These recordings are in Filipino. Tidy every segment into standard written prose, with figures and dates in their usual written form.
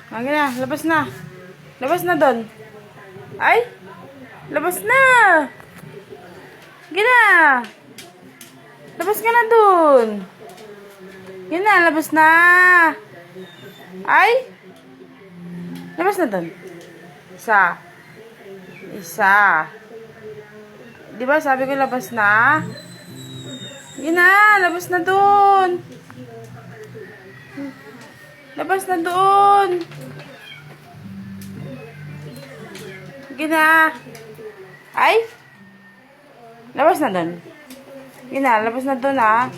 Sige na, labas na. Labas na doon. Ay! Labas na! Sige na! Labas ka na doon. Sige na, labas na! Ay! Labas na doon. Isa. Isa. Di ba sabi ko labas na? Sige na, labas na doon. Labas na doon. Sige na. Ay! Labas na doon. Sige na, labas na doon ah.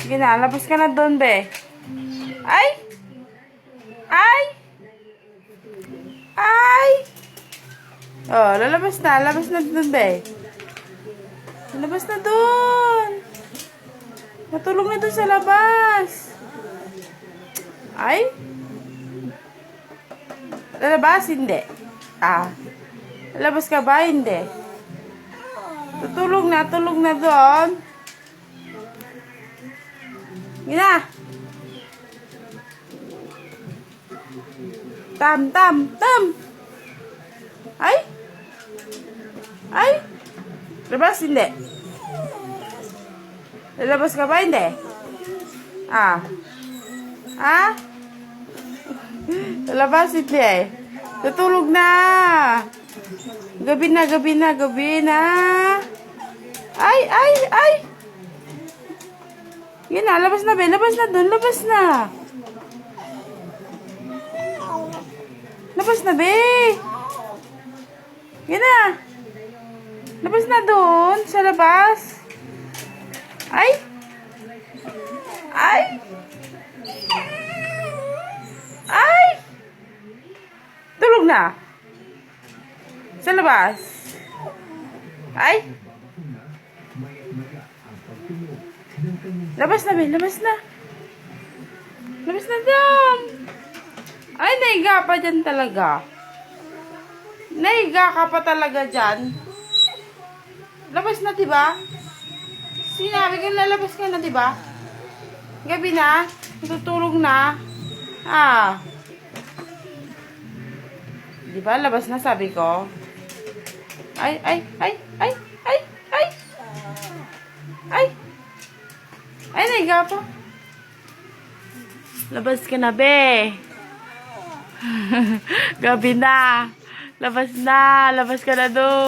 Sige na, labas ka na doon be. Ay! Ay! Ay! Oh, lalabas na. Labas na doon be. Labas na doon. Matulog na doon sa labas. Ay? Lalabas? Hindi. Ah. Lalabas ka ba? Hindi. Tulog na doon. Gina. Tam. Ay? Ay? Labas? Hindi. Lalabas ka ba? Hindi. Ah. Ah? Lalabas? Hindi eh. Tutulog na. Gabi na. Ay. Yan na, labas na be. Labas na doon. Labas na. Labas na be. Yan na. Labas na doon. Sa labas. Ay. Ay. Ay. Tulog na. Sa labas. Ay. Labas na be. Labas na. Labas na dyan. Ay, naiga pa dyan talaga. Naiga ka pa talaga dyan. Labas na, diba? Sinabi ko, lalabas ka na, diba? Gabi na. Tutulog na. Ah. Diba, labas na, sabi ko. Ay. Ay, naiga pa. Labas ka na, be. Gabi na. Labas ka na doon.